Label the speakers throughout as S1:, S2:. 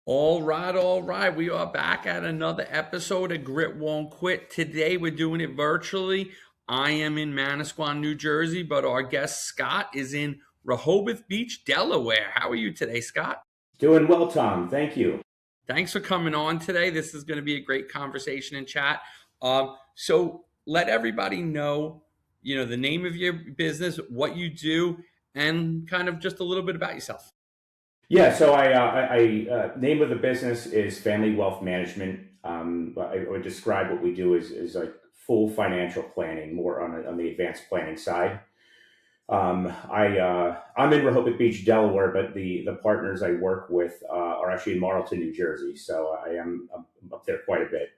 S1: All right, all right. We are back at another episode of Grit Won't Quit. Today we're doing it virtually. I am in Manasquan, New Jersey, but our guest Scott is in Rehoboth Beach, Delaware. How are you today, Scott?
S2: Doing well, Tom. Thank you.
S1: Thanks for coming on today. This is going to be a great conversation and chat. So let everybody know, the name of your business, what you do, and kind of just a little bit about yourself.
S2: Yeah, so name of the business is Family Wealth Management. I would describe what we do as like full financial planning, more on the advanced planning side. I'm in Rehoboth Beach, Delaware, but the partners I work with are actually in Marlton, New Jersey. So I'm up there quite a bit.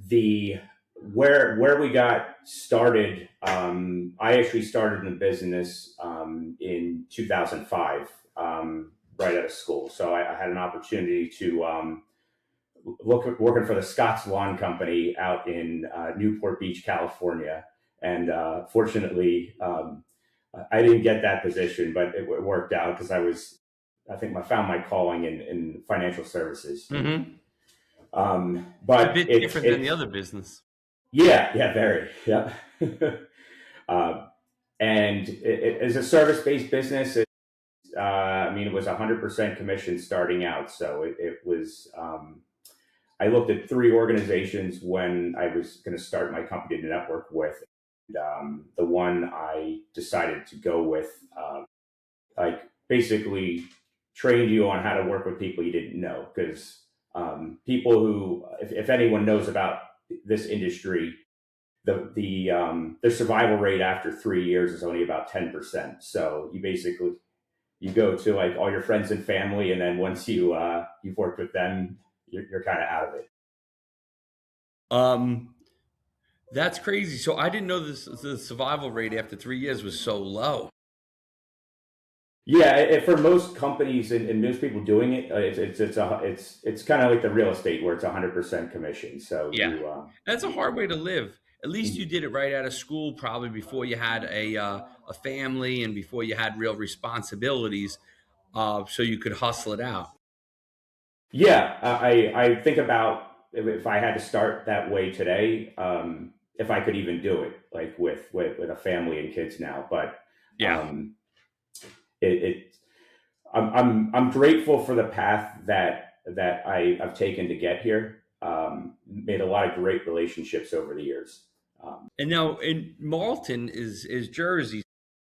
S2: The where we got started, I actually started in the business in 2005, right out of school. So I had an opportunity to working for the Scott's Lawn Company out in Newport Beach, California. And fortunately, I didn't get that position, but it worked out because I think I found my calling in financial services.
S1: Mm-hmm. It's a
S2: But
S1: bit different than the other business.
S2: yeah, very, yeah. uh, and as a service-based business, I mean, it was 100% commission starting out. So it was, I looked at three organizations when I was going to start my company to network with. And, the one I decided to go with, like basically trained you on how to work with people you didn't know. Because people who, if anyone knows about this industry, the survival rate after 3 years is only about 10%. So you go to like all your friends and family, and then once you've worked with them, you're kind of out of it.
S1: Um, that's crazy. So I didn't know the survival rate after 3 years was so low.
S2: Yeah, for most companies and most people doing it, it's kind of like the real estate where it's 100% commission. So
S1: Yeah, that's a hard way to live. At least you
S2: Mhm.
S1: did it right out of school, probably before you had a family and before you had real responsibilities, so you could hustle it out.
S2: Yeah, I think about if I had to start that way today, if I could even do it, like with a family and kids now. But
S1: Yeah.
S2: um, it I'm grateful for the path that I've taken to get here. Made a lot of great relationships over the years.
S1: And now in Marlton is Jersey.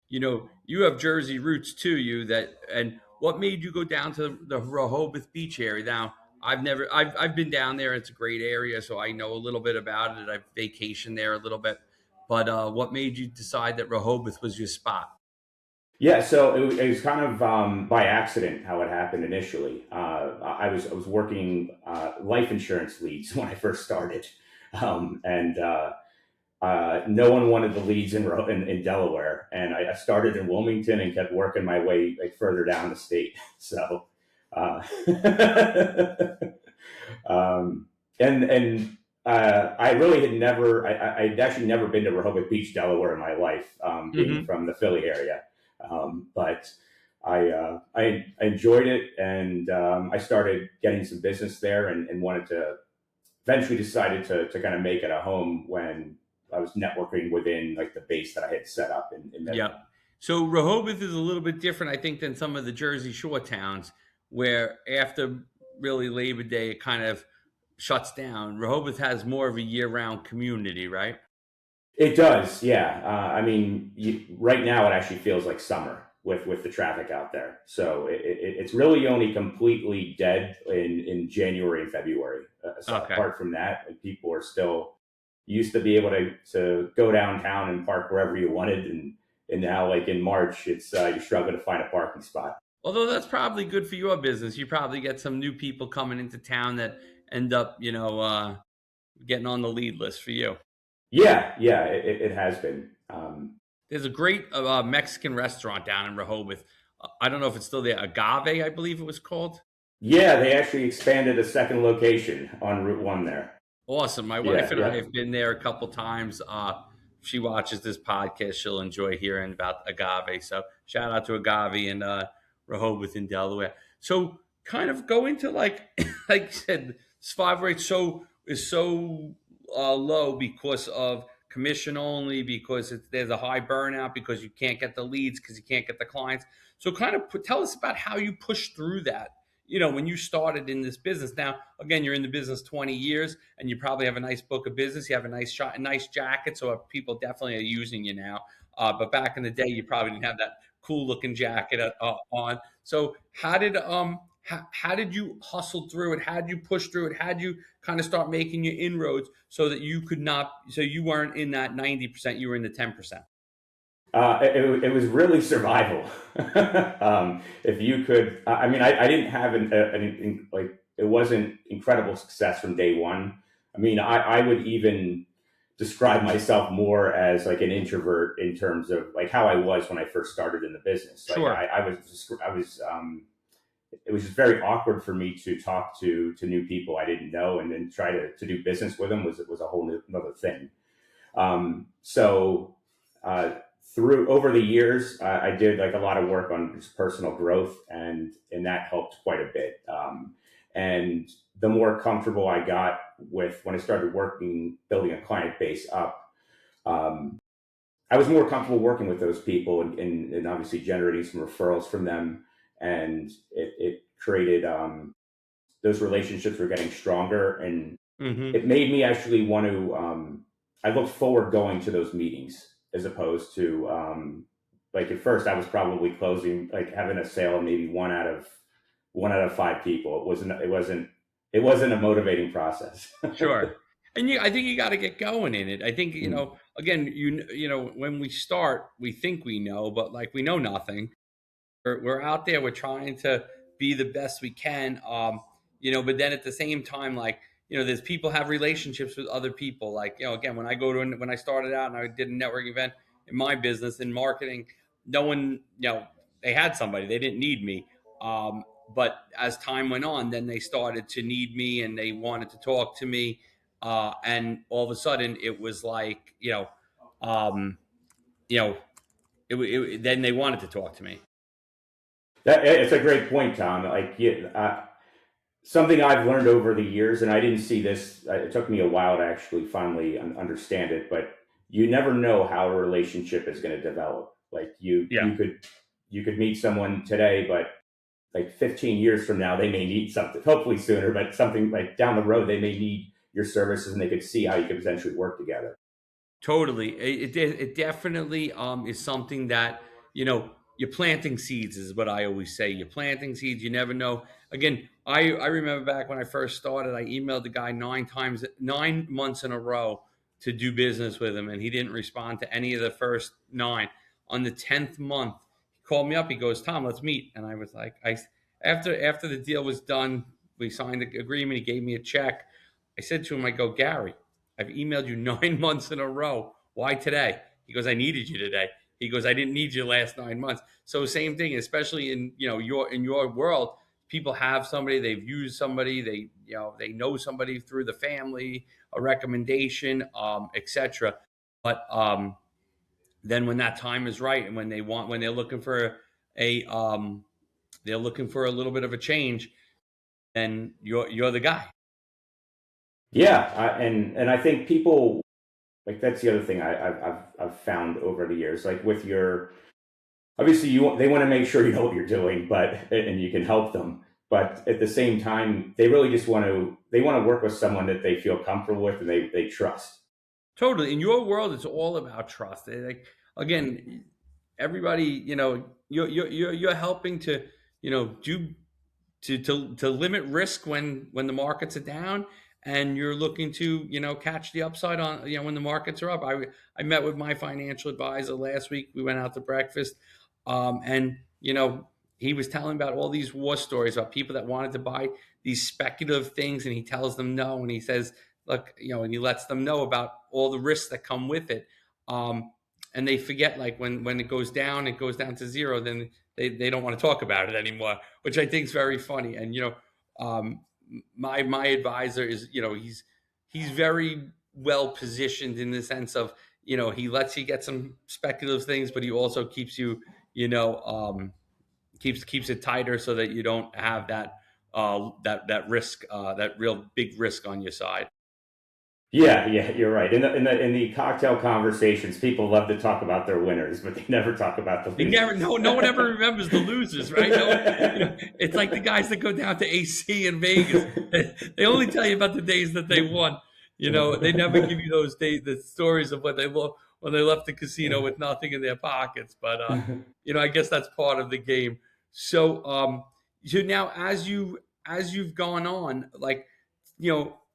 S1: You have Jersey roots too. And what made you go down to the Rehoboth Beach area? Now, I've been down there. It's a great area, so I know a little bit about it. I've vacationed there a little bit. But what made you decide that Rehoboth was your spot?
S2: Yeah, so it was kind of by accident how it happened initially. I was working life insurance leads when I first started, and no one wanted the leads in Delaware, and I started in Wilmington and kept working my way like further down the state. So, uh, um, I really had never, I'd actually never been to Rehoboth Beach, Delaware in my life, being
S1: Hmm.
S2: from the Philly area. But I enjoyed it, and I started getting some business there, and wanted to eventually decided to kind of make it a home when I was networking within like the base that I had set up in
S1: Yep.
S2: Midland.
S1: So Rehoboth is a little bit different, I think, than some of the Jersey Shore towns, where after really Labor Day it kind of shuts down. Rehoboth has more of a year-round community, right?
S2: It does, yeah. I mean, right now it actually feels like summer with the traffic out there. So it's really only completely dead in January and February. So
S1: Okay.
S2: apart from that, like, people are still used to be able to go downtown and park wherever you wanted, and now like in March, it's you're struggling to find a parking spot.
S1: Although that's probably good for your business. You probably get some new people coming into town that end up, getting on the lead list for you.
S2: Yeah, it has been.
S1: There's a great Mexican restaurant down in Rehoboth. I don't know if it's still there. Agave, I believe it was called.
S2: Yeah, they actually expanded a second location on Route One there.
S1: Awesome. My wife
S2: Yeah,
S1: and I
S2: yeah.
S1: have been there a couple times. If she watches this podcast, she'll enjoy hearing about agave. So shout out to agave in Rehoboth in Delaware. So kind of go into like like you said, survival rate is so low because of commission only, because there's a high burnout, because you can't get the leads, because you can't get the clients. So kind of tell us about how you push through that. When you started in this business. Now, again, you're in the business 20 years, and you probably have a nice book of business. You have a nice shot, a nice jacket, so people definitely are using you now. But back in the day, you probably didn't have that cool looking jacket on. So how did you hustle through it? How did you push through it? How did you kind of start making your inroads so that you could not, so you weren't in that 90%, you were in the 10%?
S2: It was really survival. If you could, I mean, I didn't have like, it wasn't incredible success from day one. I mean, I would even describe myself more as like an introvert in terms of like how I was when I first started in the business. Like
S1: Sure.
S2: it was just very awkward for me to talk to new people I didn't know, and then try to do business with them was a whole another thing. So through over the years, I did like a lot of work on just personal growth, and that helped quite a bit. And the more comfortable I got with when I started working, building a client base up, um, I was more comfortable working with those people, and obviously generating some referrals from them, and it created those relationships were getting stronger, and
S1: Mm-hmm.
S2: it made me actually want to. I looked forward going to those meetings as opposed to like at first I was probably closing, like having a sale of maybe one out of five people. It wasn't a motivating process.
S1: Sure. And I think you got to get going in it. I think,
S2: Mm.
S1: again, when we start, we think we know, but like we know nothing. We're out there, we're trying to be the best we can. But then at the same time, like, there's people have relationships with other people. Like, again, when I started out and I did a networking event in my business in marketing, no one, they had somebody, they didn't need me. But as time went on, then they started to need me and they wanted to talk to me. And all of a sudden it was like, um, you know, then they wanted to talk to me.
S2: It's a great point, Tom. Like, yeah, something I've learned over the years, and I didn't see this. It took me a while to actually finally understand it, but you never know how a relationship is going to develop. Like
S1: Yeah.
S2: you could meet someone today, but like 15 years from now, they may need something. Hopefully sooner, but something like down the road, they may need your services, and they could see how you could potentially work together.
S1: Totally. It definitely is something that, you're planting seeds is what I always say. You're planting seeds. You never know. Again, I remember back when I first started, I emailed the guy 9 times, 9 months in a row to do business with him, and he didn't respond to any of the first nine. On the 10th month, he called me up. He goes, "Tom, let's meet." And I was like, after the deal was done, we signed the agreement. He gave me a check. I said to him, I go, "Gary, I've emailed you 9 months in a row. Why today?" He goes, "I needed you today." He goes, "I didn't need you the last 9 months." So same thing, especially in your world, people have somebody, they've used somebody, they know somebody through the family, a recommendation, etc. But then when that time is right, and when they're looking for a they're looking for a little bit of a change, then you're the guy.
S2: Yeah, and I think people like that's the other thing I've found over the years. Like with your obviously they want to make sure you know what you're doing, but and you can help them. But at the same time, they want to work with someone that they feel comfortable with and they trust.
S1: Totally. In your world, it's all about trust. Like, again, everybody, you're helping to, do to limit risk when the markets are down, and you're looking to, catch the upside on, when the markets are up. I met with my financial advisor last week. We went out to breakfast, and he was telling about all these war stories about people that wanted to buy these speculative things, and he tells them no, and he says, look, and he lets them know about all the risks that come with it. And they forget, like, when it goes down to zero, then they don't want to talk about it anymore, which I think is very funny. And my advisor is, he's very well positioned in the sense of, he lets you get some speculative things, but he also keeps you, you know keeps it tighter so that you don't have that that risk, that real big risk on your side.
S2: Yeah, yeah, you're right. In the cocktail conversations, people love to talk about their winners, but they never talk about the
S1: They never,
S2: losers.
S1: no one ever remembers the losers, right? No one, it's like the guys that go down to AC in Vegas. They only tell you about the days that they won. They never give you those days, the stories of when they left the casino with nothing in their pockets. But I guess that's part of the game. So now as you've gone on, like,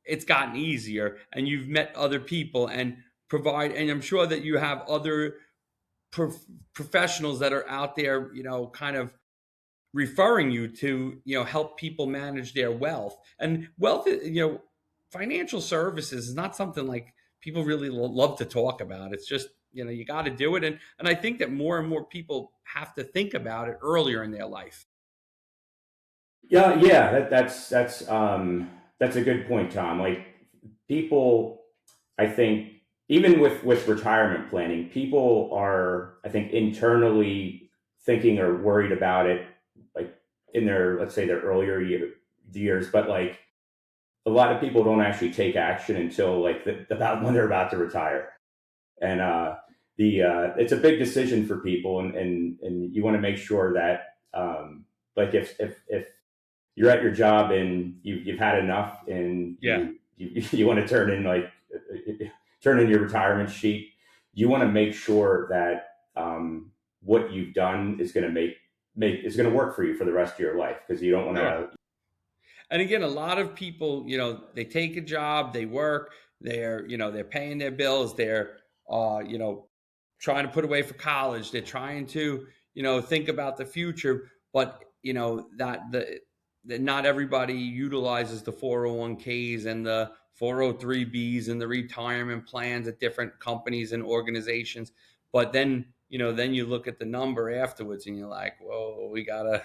S1: it's gotten easier, and you've met other people and I'm sure that you have other prof- professionals that are out there, kind of referring you to, help people manage their wealth. And financial services is not something like people really love to talk about. It's just, you got to do it. And I think that more and more people have to think about it earlier in their life.
S2: Yeah, yeah, that's a good point, Tom. Like people, I think even with retirement planning, people are, I think, internally thinking or worried about it, like in their, let's say, their earlier years, but like a lot of people don't actually take action until like about when they're about to retire, and it's a big decision for people, and you want to make sure that like if you're at your job and you've had enough and
S1: Yeah.
S2: you want to turn in your retirement sheet, you want to make sure that what you've done is going to make is going to work for you for the rest of your life, because you don't want
S1: Sure.
S2: to.
S1: And again, a lot of people, they take a job, they work, they're paying their bills, they're, trying to put away for college, they're trying to, think about the future, but that not everybody utilizes the 401ks and the 403bs and the retirement plans at different companies and organizations. But then you look at the number afterwards and you're like, whoa, we gotta,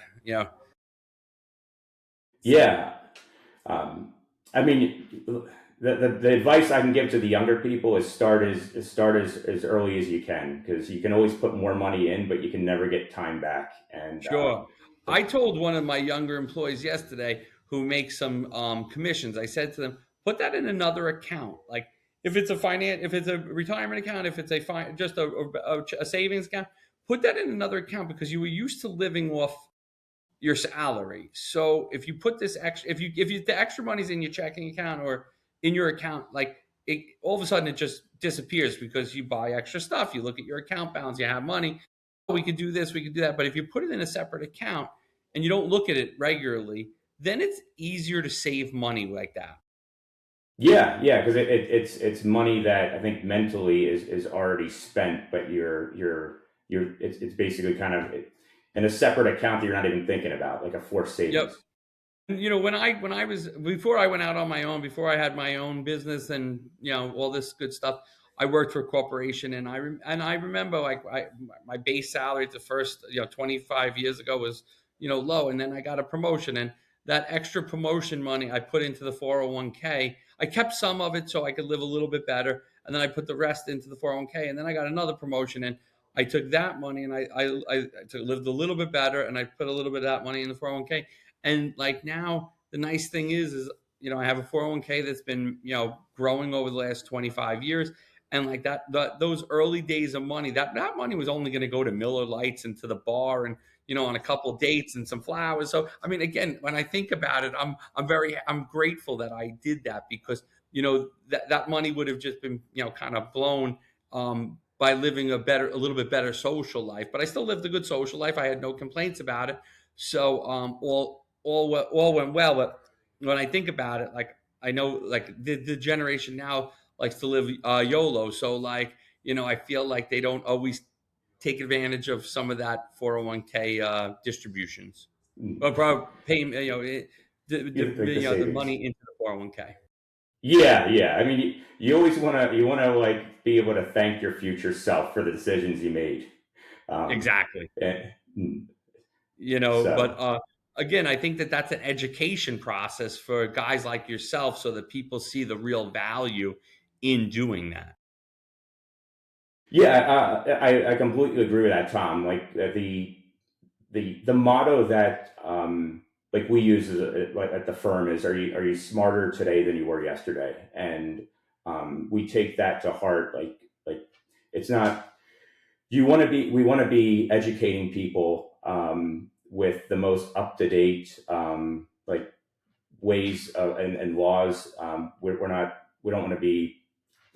S2: Yeah. Um, I mean, the advice I can give to the younger people is start as early as you can, because you can always put more money in, but you can never get time back. And
S1: sure.
S2: the,
S1: I told one of my younger employees yesterday who makes some commissions. I said to them, put that in another account. Like if it's a retirement account, if it's just a savings account, put that in another account because you were used to living off your salary. So if you put this extra, if the extra money's in your checking account or in your account, like all of a sudden it just disappears because you buy extra stuff. You look at your account balance, you have money. We could do this, we could do that. But if you put it in a separate account and you don't look at it regularly, then it's easier to save money like that.
S2: yeah, yeah, because it's money that I think mentally is already spent, but it's basically kind of in a separate account that you're not even thinking about, like a forced
S1: Yep.
S2: savings.
S1: When I was before I went out on my own, before I had my own business and all this good stuff, I worked for a corporation, and I remember, like, my base salary at the first 25 years ago was low, and then I got a promotion, and that extra promotion money I put into the 401k. I kept some of it so I could live a little bit better, and then I put the rest into the 401k, and then I got another promotion, and I took that money and I lived a little bit better, and I put a little bit of that money in the 401k. And like now, the nice thing is I have a 401k that's been growing over the last 25 years, and like those early days of money, that money was only going to go to Miller Lights and to the bar and on a couple of dates and some flowers. So I mean, again, when I think about it, I'm grateful that I did that, because that money would have just been kind of blown by living a little bit better social life. But I still lived a good social life. I had no complaints about it. So all went well. But when I think about it, like, I know, like, the generation now likes to live YOLO. So, like, I feel like they don't always take advantage of some of that 401k distributions, or
S2: Mm.
S1: probably pay
S2: Like the
S1: the
S2: savings.
S1: money into the 401k.
S2: Yeah, yeah. I mean, you always want to like be able to thank your future self for the decisions you made. Um,
S1: Exactly.
S2: and, mm,
S1: But
S2: so
S1: again, I think that that's an education process for guys like yourself, so that people see the real value in doing that.
S2: yeah, I completely agree with that, Tom. Like the motto that like we use like at the firm is, are you smarter today than you were yesterday? And we take that to heart. Like it's not, we want to be educating people with the most up to date like ways and laws. We're not, we don't want to be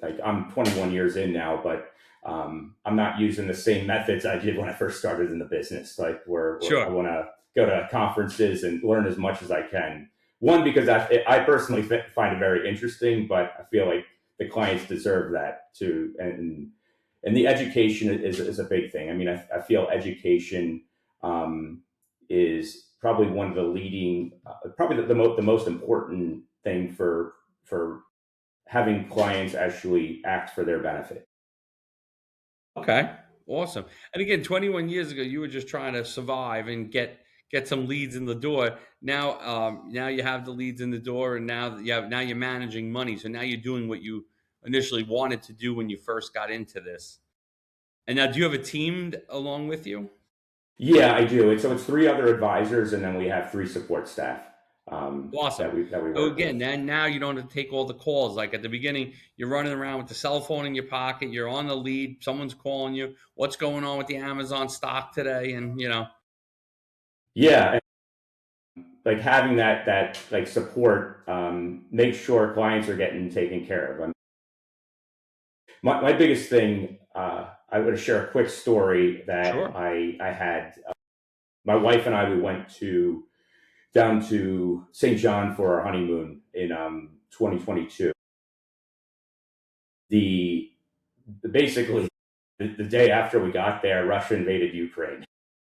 S2: like, I'm 21 years in now, but I'm not using the same methods I did when I first started in the business. Like I
S1: Sure.
S2: want to go to conferences and learn as much as I can. One, because I personally find it very interesting, but I feel like the clients deserve that too. And the education is a big thing. I mean, I feel education is probably one of the leading, probably the most important thing for having clients actually act for their benefit.
S1: Okay. Awesome. And again, 21 years ago, you were just trying to survive and get some leads in the door. Now you have the leads in the door, and now you're managing money. So now you're doing what you initially wanted to do when you first got into this. And now, do you have a team along with you?
S2: Yeah, I do. So it's three other advisors, and then we have three support staff
S1: Awesome.
S2: that we
S1: So
S2: work
S1: again,
S2: with.
S1: then now you don't have to take all the calls. Like at the beginning, you're running around with the cell phone in your pocket. You're on the lead. Someone's calling you. What's going on with the Amazon stock today? And
S2: Yeah, and like having that like support, make sure clients are getting taken care of. My biggest thing, I would share a quick story that
S1: sure.
S2: I had. My wife and I, we went to down to St. John for our honeymoon in 2022. The Basically the day after we got there, Russia invaded Ukraine.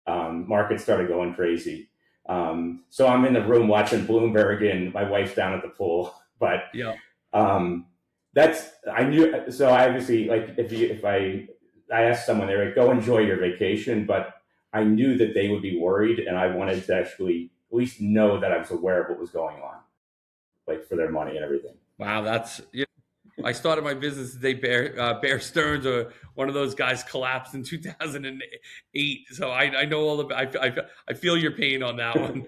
S2: Markets started going crazy. So I'm in the room watching Bloomberg, and my wife's down at the pool. But
S1: Yeah.
S2: um, that's I knew. So I obviously, like, if I asked someone, they were like, "Go enjoy your vacation," but I knew that they would be worried, and I wanted to actually at least know that I was aware of what was going on, like for their money and everything.
S1: Wow. I started my business the day Bear Stearns or one of those guys collapsed in 2008. So I know all about. I feel your pain on that one.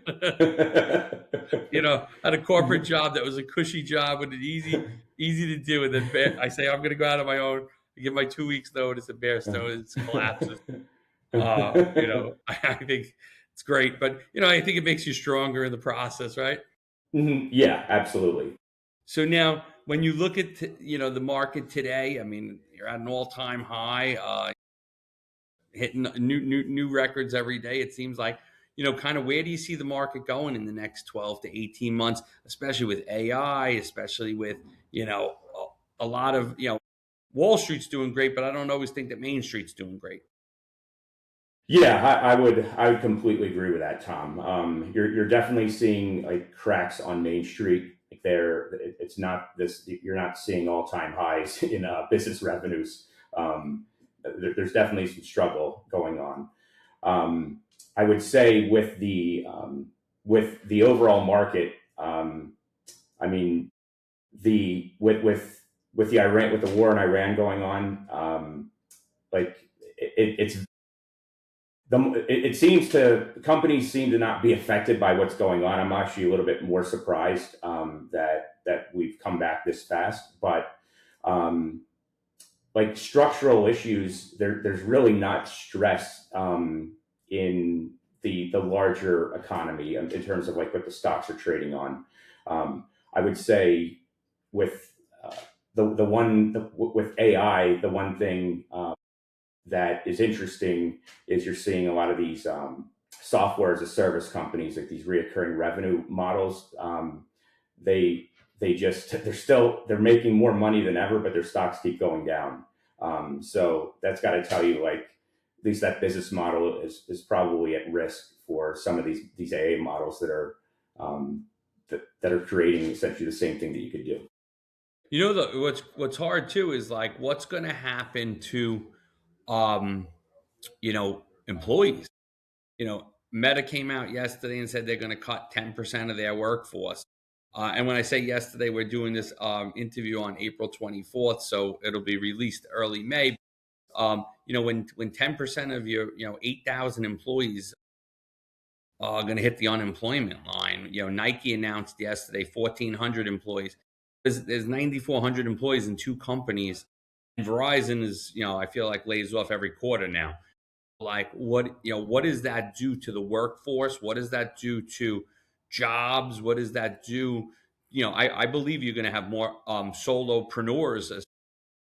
S1: Had a corporate job that was a cushy job with an easy to do, and then I say I'm going to go out on my own. I give my 2 weeks notice, and Bear Stearns collapses. I think it's great, but I think it makes you stronger in the process, right?
S2: Yeah, absolutely.
S1: So now, when you look at the market today, I mean, you're at an all-time high, hitting new records every day. It seems like, kind of where do you see the market going in the next 12 to 18 months, especially with AI, especially with a lot of Wall Street's doing great, but I don't always think that Main Street's doing great.
S2: Yeah, I would completely agree with that, Tom. You're definitely seeing like cracks on Main Street. Like it's not this. You're not seeing all time highs in business revenues. There's definitely some struggle going on. Um, I would say with the overall market. I mean, the with the Iran, with the war in Iran going on. Like it's it seems to companies seem to not be affected by what's going on. I'm actually a little bit more surprised that we've come back this fast, but um, like structural issues, there's really not stress in the larger economy in terms of like what the stocks are trading on. I would say with with AI, the one thing that is interesting is you're seeing a lot of these software as a service companies, like these reoccurring revenue models. They they're making more money than ever, but their stocks keep going down. So that's got to tell you, like, at least that business model is probably at risk for some of these AA models um, that are creating essentially the same thing that you could do.
S1: What's hard too is like what's going to happen to um, employees. Meta came out yesterday and said they're going to cut 10% of their workforce. And when I say yesterday, we're doing this interview on April 24th, so it'll be released early May. When 10% of your 8,000 employees going to hit the unemployment line. Nike announced yesterday 1,400 employees. There's 9,400 employees in two companies. And Verizon is, I feel like lays off every quarter now. Like what does that do to the workforce? What does that do to jobs? What does that do? I believe you're going to have more solopreneurs,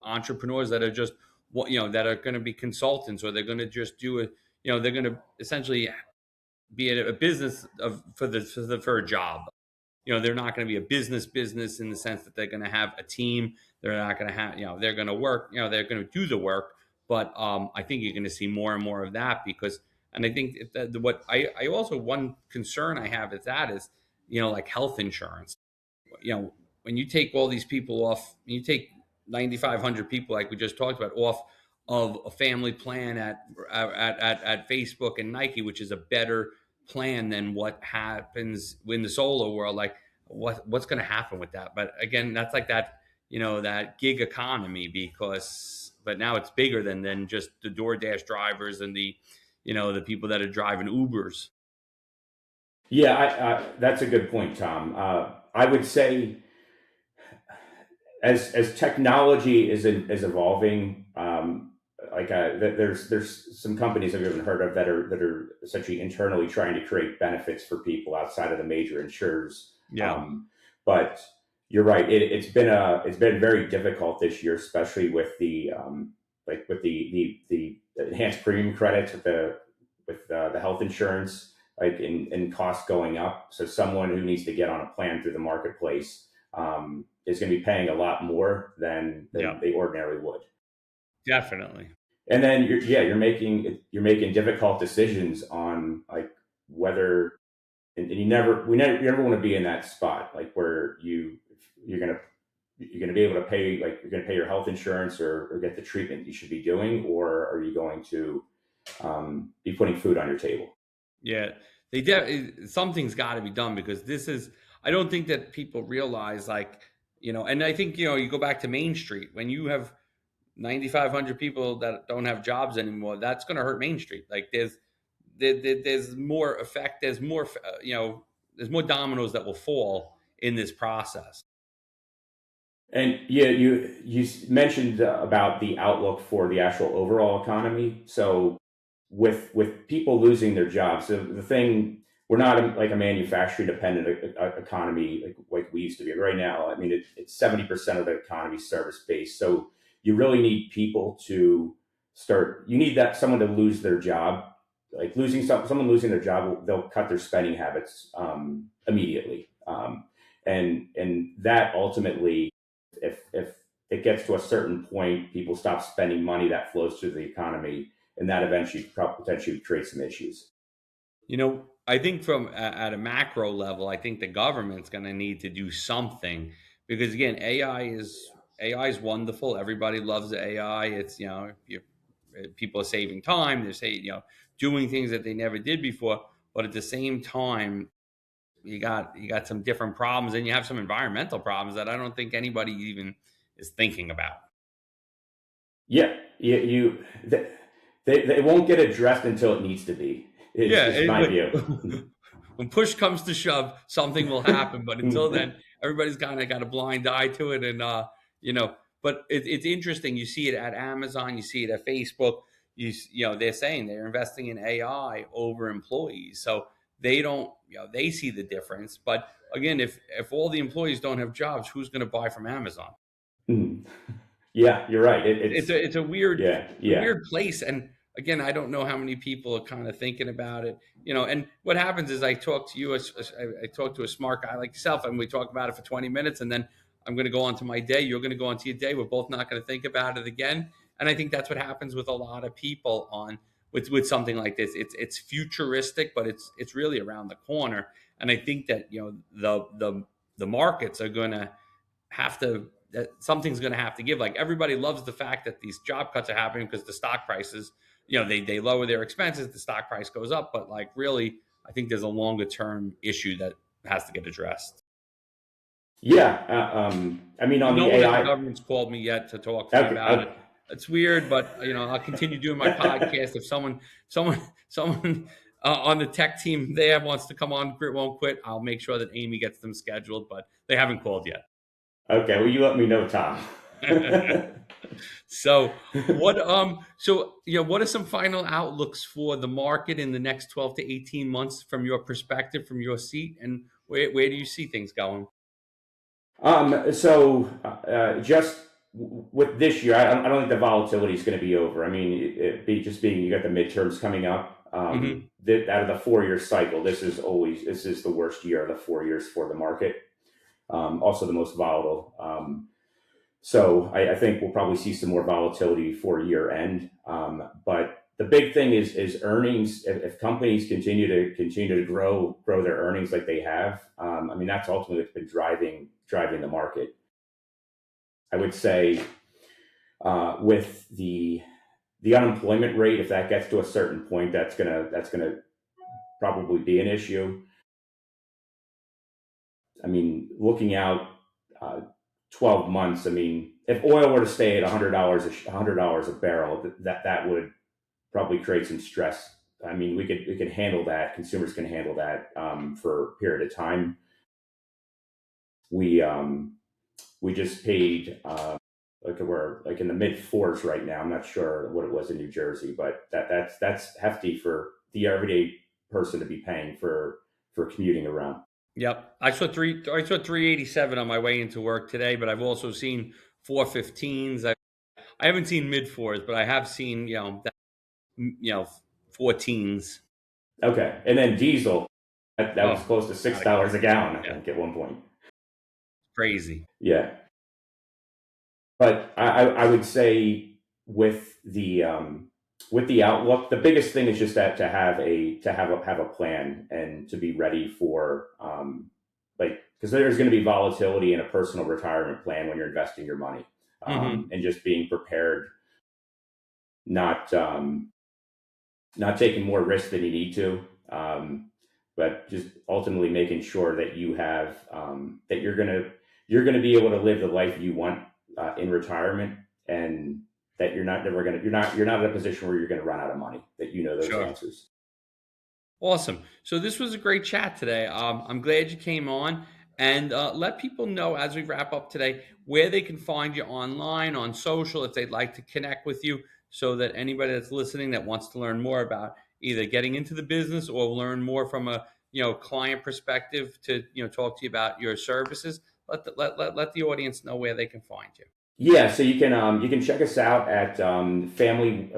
S1: entrepreneurs that are just that are going to be consultants, or they're going to just do it. They're going to essentially be a business for a job. They're not going to be a business in the sense that they're going to have a team. They're not going to have, they're going to work, they're going to do the work. But I think you're going to see more and more of that because, and I think that what I also, one concern I have is that is, like health insurance. When you take all these people off, you take 9,500 people, like we just talked about, off of a family plan at Facebook and Nike, which is a better plan than what happens in the solo world. Like what's going to happen with that? But again, that's like that, that gig economy but now it's bigger than just the DoorDash drivers and the people that are driving Ubers.
S2: Yeah, that's a good point, Tom. I would say as technology is evolving, there's some companies I've even heard of that are essentially internally trying to create benefits for people outside of the major insurers.
S1: Yeah.
S2: But you're right; it's been very difficult this year, especially with the enhanced premium credits with the health insurance, like in costs going up. So someone who needs to get on a plan through the marketplace is going to be paying a lot more than
S1: Yeah,
S2: they ordinarily would.
S1: definitely.
S2: And then you're making difficult decisions on like whether and you never want to be in that spot like where you're gonna be able to pay like you're gonna pay your health insurance or get the treatment you should be doing, or are you going to be putting food on your table?
S1: Yeah, something's got to be done because this is. I don't think that people realize, like, and I think you go back to Main Street when you have 9,500 people that don't have jobs anymore. That's going to hurt Main Street. Like, there's more effect. There's more dominoes that will fall in this process.
S2: And yeah, you mentioned about the outlook for the actual overall economy. So with people losing their jobs, so the thing we're not like a manufacturing dependent economy like we used to be. Right now, I mean, it's 70% of the economy service based. So you really need people to start. You need that someone to lose their job, like someone losing their job. They'll cut their spending habits immediately, and that ultimately if it gets to a certain point, people stop spending money that flows through the economy, and that eventually potentially creates some issues.
S1: I think from at a macro level, I think the government's going to need to do something because again, AI is wonderful. Everybody loves AI. It's people are saving time. They're saying doing things that they never did before. But at the same time, you got some different problems, and you have some environmental problems that I don't think anybody even is thinking about.
S2: Yeah, they won't get addressed until it needs to be.
S1: Yeah,
S2: Is my view.
S1: when push comes to shove, something will happen. But until then, everybody's kind of got a blind eye to it, and But it's interesting. You see it at Amazon, you see it at Facebook. They're saying they're investing in AI over employees, so they don't. They see the difference. But again, if all the employees don't have jobs, who's going to buy from Amazon?
S2: Yeah, you're right.
S1: It's a weird
S2: Yeah,
S1: it's a
S2: yeah.
S1: weird place, and again, I don't know how many people are kind of thinking about it. And what happens is I talk to you, I talk to a smart guy like yourself, and we talk about it for 20 minutes, and then I'm going to go on to my day. You're going to go on to your day. We're both not going to think about it again. And I think that's what happens with a lot of people on with something like this. It's futuristic, but it's really around the corner. And I think that the markets are going to have to that something's going to have to give. Like everybody loves the fact that these job cuts are happening because the stock prices, they lower their expenses, the stock price goes up. But like really, I think there's a longer term issue that has to get addressed.
S2: Yeah, I mean, on
S1: No
S2: the
S1: one at the
S2: AI.
S1: government's called me yet to talk to me
S2: Okay,
S1: about it. It's weird, but I'll continue doing my podcast. If someone on the tech team there wants to come on, Grit won't quit, I'll make sure that Amy gets them scheduled, but they haven't called yet.
S2: Okay, well, you let me know, Tom.
S1: So what are some final outlooks for the market in the next 12 to 18 months from your perspective, from your seat, and where do you see things going?
S2: Just with this year, I don't think the volatility is going to be over. I mean, just being you got the midterms coming up.
S1: Hmm.
S2: Out of the 4 year cycle, this is the worst year of the 4 years for the market. Also, the most volatile. So I think we'll probably see some more volatility before year end. But the big thing is earnings. If companies continue to grow their earnings like they have, I mean that's ultimately what's been driving the market. I would say with the unemployment rate, if that gets to a certain point, that's gonna probably be an issue. I mean, looking out uh, 12 months, I mean, if oil were to stay at $100 a barrel, that would probably create some stress. I mean, we could handle that. Consumers can handle that for a period of time. We we just paid like we're like in the mid fours right now. I'm not sure what it was in New Jersey, but that's hefty for the everyday person to be paying for commuting around.
S1: Yep, I saw 387 on my way into work today, but I've also seen 415s. I haven't seen mid fours, but I have seen you know 14s.
S2: Okay, and then diesel that was
S1: Oh,
S2: close to six
S1: gotta go.
S2: dollars a gallon, I
S1: Yeah,
S2: think, at one point.
S1: crazy.
S2: Yeah, but I would say with the outlook, the biggest thing is just that have a plan and to be ready for like because there's going to be volatility in a personal retirement plan when you're investing your money,
S1: Hmm.
S2: and just being prepared, not not taking more risk than you need to, but just ultimately making sure that you have that you're gonna be able to live the life you want in retirement, and that you're not in a position where you're gonna run out of money. That you know those
S1: Sure.
S2: answers.
S1: Awesome. So this was a great chat today. I'm glad you came on, and let people know as we wrap up today where they can find you online, on social, if they'd like to connect with you, so that anybody that's listening that wants to learn more about either getting into the business or learn more from a client perspective to talk to you about your services. Let the audience know where they can find you.
S2: Yeah, so you can check us out at Family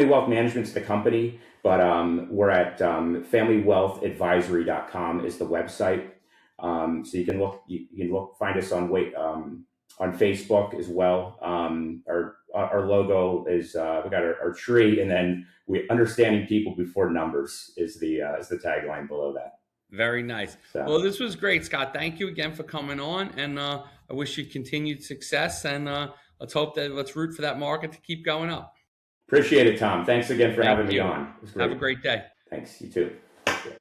S2: Wealth Management's the company, but we're at familywealthadvisory.com is the website. So you can look find us on Facebook as well. Our logo is we got our tree, and then we understanding people before numbers is the tagline below that.
S1: Very nice.
S2: So
S1: Well, this was great, Scott. Thank you again for coming on, and I wish you continued success. And let's root for that market to keep going up.
S2: appreciate it, Tom. Thanks again for
S1: Thank
S2: having me
S1: you.
S2: on. It was
S1: Have a
S2: great.
S1: great day.
S2: Thanks. You too.